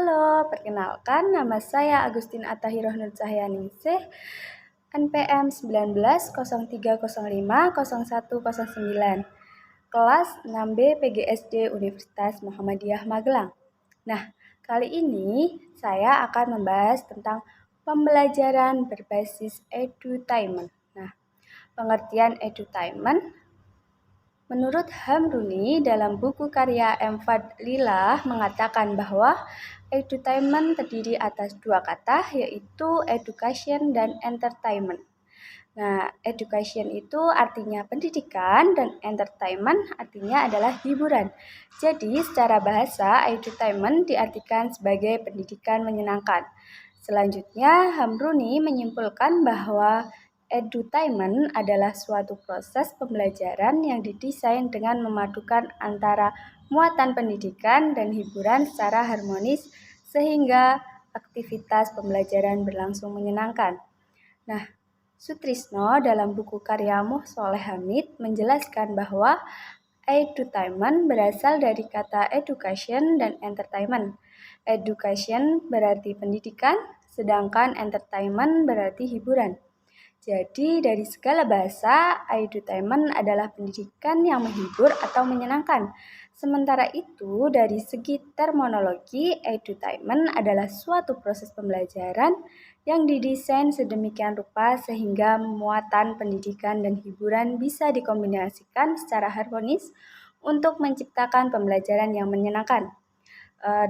Halo, perkenalkan nama saya Agustin Atahiroh Nur Cahyaningsih, NPM 1903050109, kelas 6B PGSD Universitas Muhammadiyah Magelang. Nah, kali ini saya akan membahas tentang pembelajaran berbasis edutainment. Nah, pengertian edutainment menurut Hamruni dalam buku karya M. Fadlilah mengatakan bahwa edutainment terdiri atas dua kata, yaitu education dan entertainment. Nah, education itu artinya pendidikan dan entertainment artinya adalah hiburan. Jadi, secara bahasa, edutainment diartikan sebagai pendidikan menyenangkan. Selanjutnya, Hamruni menyimpulkan bahwa edutainment adalah suatu proses pembelajaran yang didesain dengan memadukan antara muatan pendidikan dan hiburan secara harmonis sehingga aktivitas pembelajaran berlangsung menyenangkan. Nah, Sutrisno dalam buku karyamu Soleh Hamid menjelaskan bahwa edutainment berasal dari kata education dan entertainment. Education berarti pendidikan, sedangkan entertainment berarti hiburan. Jadi, dari segala bahasa, edutainment adalah pendidikan yang menghibur atau menyenangkan. Sementara itu, dari segi terminologi, edutainment adalah suatu proses pembelajaran yang didesain sedemikian rupa sehingga muatan pendidikan dan hiburan bisa dikombinasikan secara harmonis untuk menciptakan pembelajaran yang menyenangkan.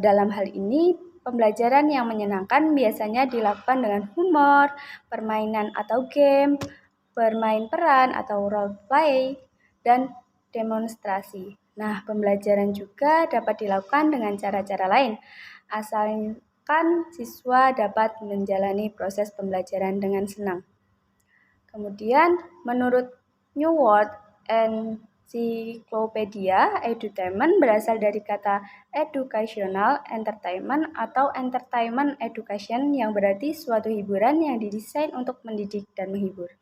Dalam hal ini, pembelajaran yang menyenangkan biasanya dilakukan dengan humor, permainan atau game, bermain peran atau role play, dan demonstrasi. Nah, pembelajaran juga dapat dilakukan dengan cara-cara lain, asalkan siswa dapat menjalani proses pembelajaran dengan senang. Kemudian, menurut New World Encyclopedia, edutainment berasal dari kata educational entertainment atau entertainment education yang berarti suatu hiburan yang didesain untuk mendidik dan menghibur.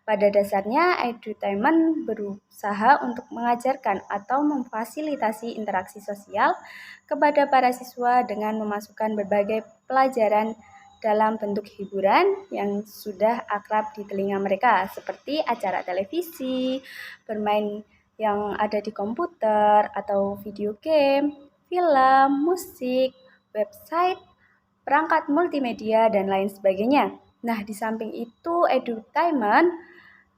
Pada dasarnya, edutainment berusaha untuk mengajarkan atau memfasilitasi interaksi sosial kepada para siswa dengan memasukkan berbagai pelajaran dalam bentuk hiburan yang sudah akrab di telinga mereka, seperti acara televisi, bermain yang ada di komputer, atau video game, film, musik, website, perangkat multimedia, dan lain sebagainya. Nah, di samping itu, edutainment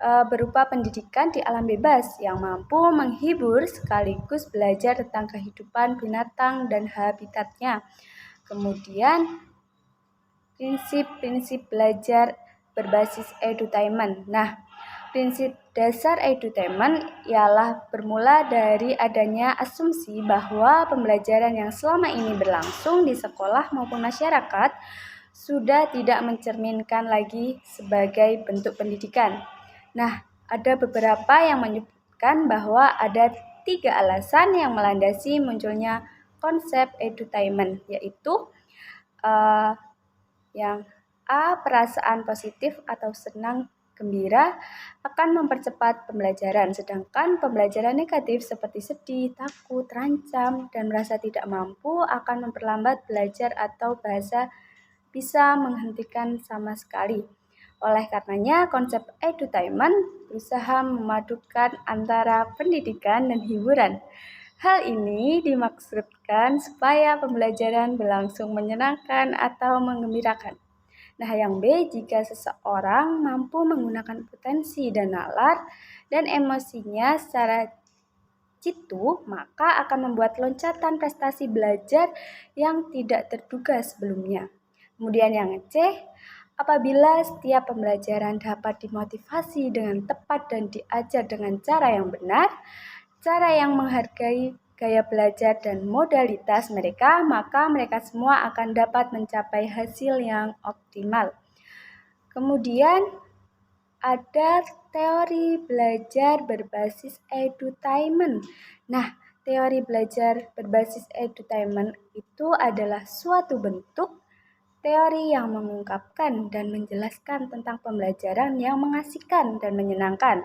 berupa pendidikan di alam bebas yang mampu menghibur sekaligus belajar tentang kehidupan binatang dan habitatnya. Kemudian, prinsip-prinsip belajar berbasis edutainment. Nah, prinsip dasar edutainment ialah bermula dari adanya asumsi bahwa pembelajaran yang selama ini berlangsung di sekolah maupun masyarakat sudah tidak mencerminkan lagi sebagai bentuk pendidikan. Nah, ada beberapa yang menyebutkan bahwa ada 3 alasan yang melandasi munculnya konsep edutainment, yaitu yang A. Perasaan positif atau senang gembira akan mempercepat pembelajaran, sedangkan pembelajaran negatif seperti sedih, takut, terancam, dan merasa tidak mampu akan memperlambat belajar atau bisa menghentikan sama sekali. Oleh karenanya, konsep edutainment berusaha memadukan antara pendidikan dan hiburan. Hal ini dimaksudkan supaya pembelajaran berlangsung menyenangkan atau menggembirakan. Nah, yang B, jika seseorang mampu menggunakan potensi dan nalar dan emosinya secara jitu, maka akan membuat loncatan prestasi belajar yang tidak terduga sebelumnya. Kemudian yang C, apabila setiap pembelajaran dapat dimotivasi dengan tepat dan diajar dengan cara yang benar, cara yang menghargai gaya belajar dan modalitas mereka, maka mereka semua akan dapat mencapai hasil yang optimal. Kemudian ada teori belajar berbasis edutainment. Nah, teori belajar berbasis edutainment itu adalah suatu bentuk teori yang mengungkapkan dan menjelaskan tentang pembelajaran yang mengasihkan dan menyenangkan.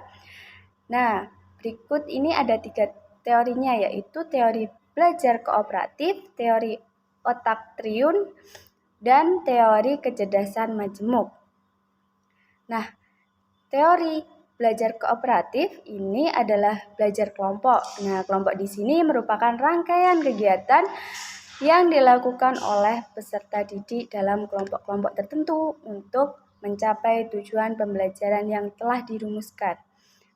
Nah, berikut ini ada 3 teorinya, yaitu teori belajar kooperatif, teori otak triun, dan teori kecerdasan majemuk. Nah, teori belajar kooperatif ini adalah belajar kelompok. Nah, kelompok di sini merupakan rangkaian kegiatan yang dilakukan oleh peserta didik dalam kelompok-kelompok tertentu untuk mencapai tujuan pembelajaran yang telah dirumuskan.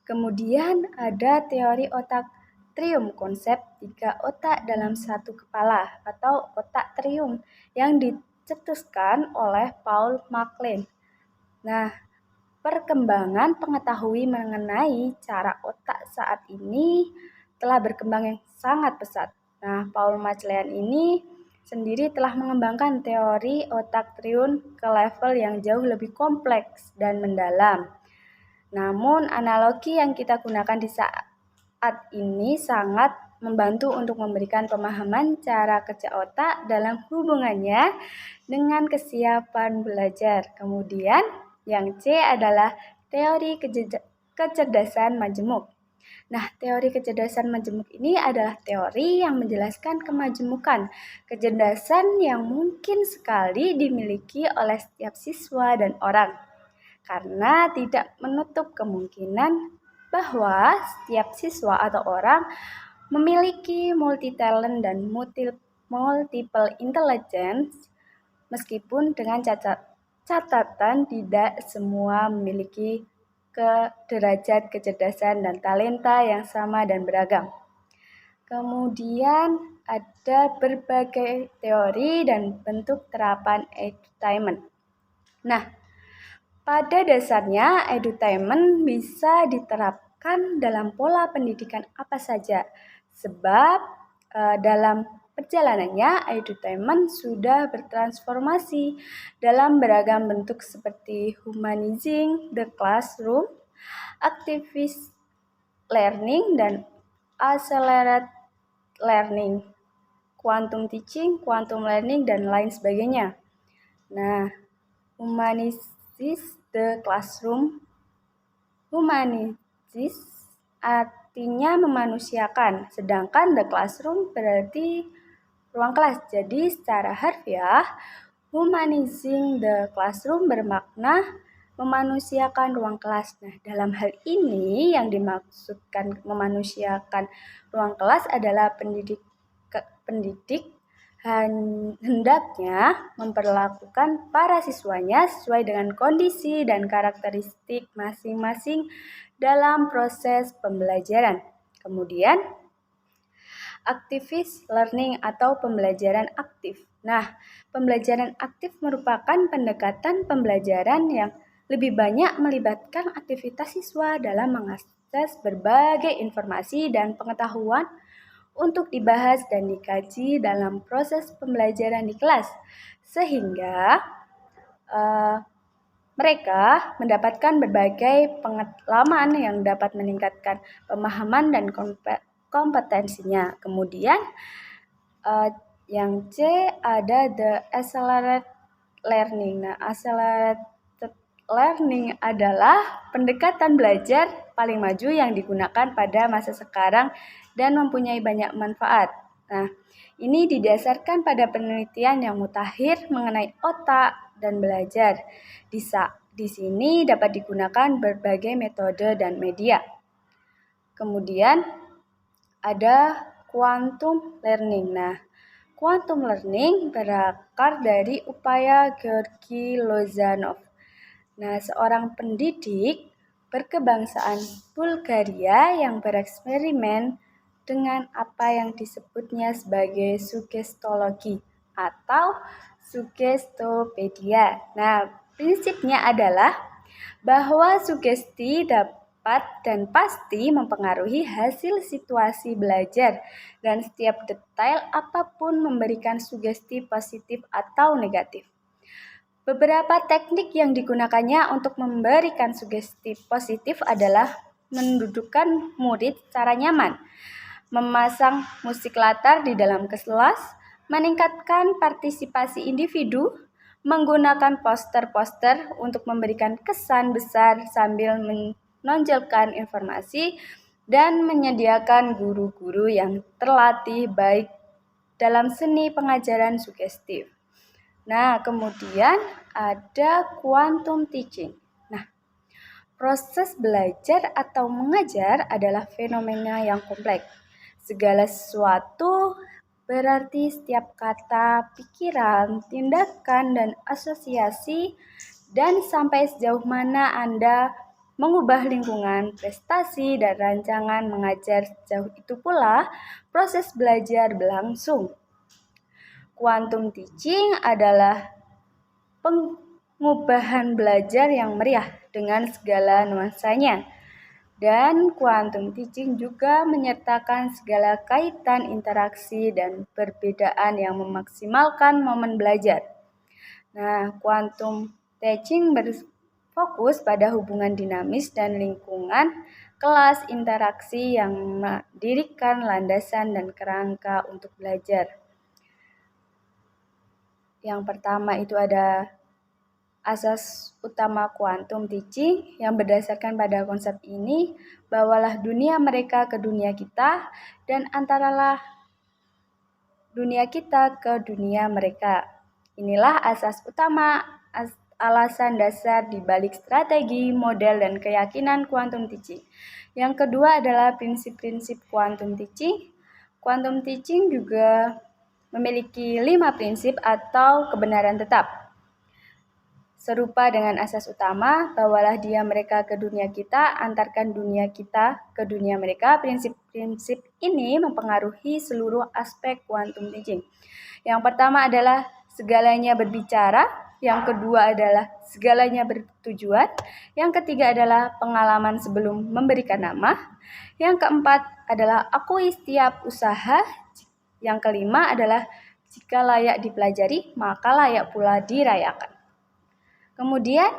Kemudian ada teori otak trium, konsep 3 otak dalam satu kepala atau otak trium yang dicetuskan oleh Paul MacLean. Nah, perkembangan pengetahuan mengenai cara otak saat ini telah berkembang yang sangat pesat. Nah, Paul MacLean ini sendiri telah mengembangkan teori otak triun ke level yang jauh lebih kompleks dan mendalam. Namun, analogi yang kita gunakan di saat ini sangat membantu untuk memberikan pemahaman cara kerja otak dalam hubungannya dengan kesiapan belajar. Kemudian, yang C adalah teori kecerdasan majemuk. Nah, teori kecerdasan majemuk ini adalah teori yang menjelaskan kemajemukan, kecerdasan yang mungkin sekali dimiliki oleh setiap siswa dan orang. Karena tidak menutup kemungkinan bahwa setiap siswa atau orang memiliki multi-talent dan multiple intelligence, meskipun dengan catatan tidak semua memiliki derajat kecerdasan dan talenta yang sama dan beragam. Kemudian ada berbagai teori dan bentuk terapan edutainment. Nah, pada dasarnya edutainment bisa diterapkan dalam pola pendidikan apa saja, sebab dalam perjalanannya, edutainment sudah bertransformasi dalam beragam bentuk seperti humanizing the classroom, activist learning, dan accelerated learning, quantum teaching, quantum learning, dan lain sebagainya. Nah, humanizes the classroom, humanizes artinya memanusiakan, sedangkan the classroom berarti ruang kelas. Jadi secara harfiah, humanizing the classroom bermakna memanusiakan ruang kelas. Nah, dalam hal ini yang dimaksudkan memanusiakan ruang kelas adalah pendidik hendaknya memperlakukan para siswanya sesuai dengan kondisi dan karakteristik masing-masing dalam proses pembelajaran. Kemudian, activist learning atau pembelajaran aktif. Nah, pembelajaran aktif merupakan pendekatan pembelajaran yang lebih banyak melibatkan aktivitas siswa dalam mengakses berbagai informasi dan pengetahuan untuk dibahas dan dikaji dalam proses pembelajaran di kelas, sehingga mereka mendapatkan berbagai pengalaman yang dapat meningkatkan pemahaman dan kompetensinya. Kemudian yang C ada the accelerated learning. Nah, accelerated learning adalah pendekatan belajar paling maju yang digunakan pada masa sekarang dan mempunyai banyak manfaat. Nah, ini didasarkan pada penelitian yang mutakhir mengenai otak dan belajar. Di sini dapat digunakan berbagai metode dan media. Kemudian ada quantum learning. Nah, quantum learning berakar dari upaya Georgi Lozanov. Nah, seorang pendidik berkebangsaan Bulgaria yang bereksperimen dengan apa yang disebutnya sebagai sugestologi atau sugestopedia. Nah, prinsipnya adalah bahwa sugesti dapat dan pasti mempengaruhi hasil situasi belajar dan setiap detail apapun memberikan sugesti positif atau negatif. Beberapa teknik yang digunakannya untuk memberikan sugesti positif adalah mendudukkan murid secara nyaman, memasang musik latar di dalam kelas, meningkatkan partisipasi individu, menggunakan poster-poster untuk memberikan kesan besar sambil menonjolkan informasi, dan menyediakan guru-guru yang terlatih baik dalam seni pengajaran sugestif. Nah, kemudian ada quantum teaching. Nah, proses belajar atau mengajar adalah fenomena yang kompleks. Segala sesuatu berarti setiap kata, pikiran, tindakan, dan asosiasi, dan sampai sejauh mana Anda mengubah lingkungan, prestasi, dan rancangan mengajar, sejauh itu pula proses belajar berlangsung. Quantum teaching adalah pengubahan belajar yang meriah dengan segala nuansanya. Dan quantum teaching juga menyertakan segala kaitan interaksi dan perbedaan yang memaksimalkan momen belajar. Nah, quantum teaching berfokus pada hubungan dinamis dan lingkungan kelas interaksi yang mendirikan landasan dan kerangka untuk belajar. Yang pertama itu ada asas utama quantum teaching yang berdasarkan pada konsep ini, bawalah dunia mereka ke dunia kita dan antaralah dunia kita ke dunia mereka. Inilah asas utama, alasan dasar di balik strategi, model, dan keyakinan quantum teaching. Yang kedua adalah prinsip-prinsip quantum teaching. Quantum teaching juga memiliki 5 prinsip atau kebenaran tetap. Serupa dengan asas utama, bawalah dia mereka ke dunia kita, antarkan dunia kita ke dunia mereka. Prinsip-prinsip ini mempengaruhi seluruh aspek quantum teaching. Yang pertama adalah segalanya berbicara, yang kedua adalah segalanya bertujuan, yang ketiga adalah pengalaman sebelum memberikan nama, yang keempat adalah akui setiap usaha, yang kelima adalah jika layak dipelajari, maka layak pula dirayakan. Kemudian,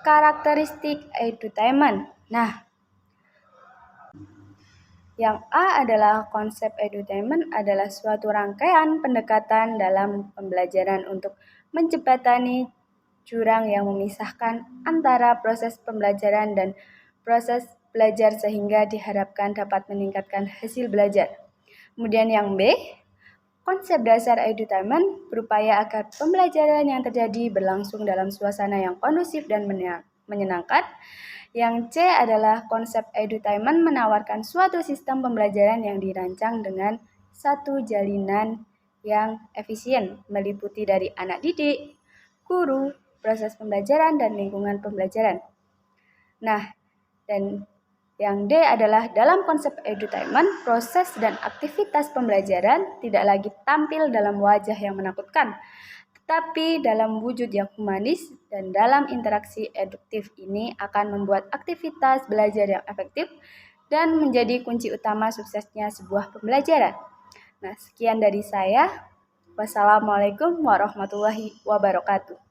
karakteristik edutainment. Nah, yang A adalah konsep edutainment adalah suatu rangkaian pendekatan dalam pembelajaran untuk menjembatani jurang yang memisahkan antara proses pembelajaran dan proses belajar sehingga diharapkan dapat meningkatkan hasil belajar. Kemudian yang B, konsep dasar edutainment berupaya agar pembelajaran yang terjadi berlangsung dalam suasana yang kondusif dan menyenangkan. Yang C adalah konsep edutainment menawarkan suatu sistem pembelajaran yang dirancang dengan satu jalinan yang efisien, meliputi dari anak didik, guru, proses pembelajaran, dan lingkungan pembelajaran. Nah, dan yang D adalah dalam konsep edutainment, proses dan aktivitas pembelajaran tidak lagi tampil dalam wajah yang menakutkan, tetapi dalam wujud yang humanis, dan dalam interaksi eduktif ini akan membuat aktivitas belajar yang efektif dan menjadi kunci utama suksesnya sebuah pembelajaran. Nah, sekian dari saya. Wassalamualaikum warahmatullahi wabarakatuh.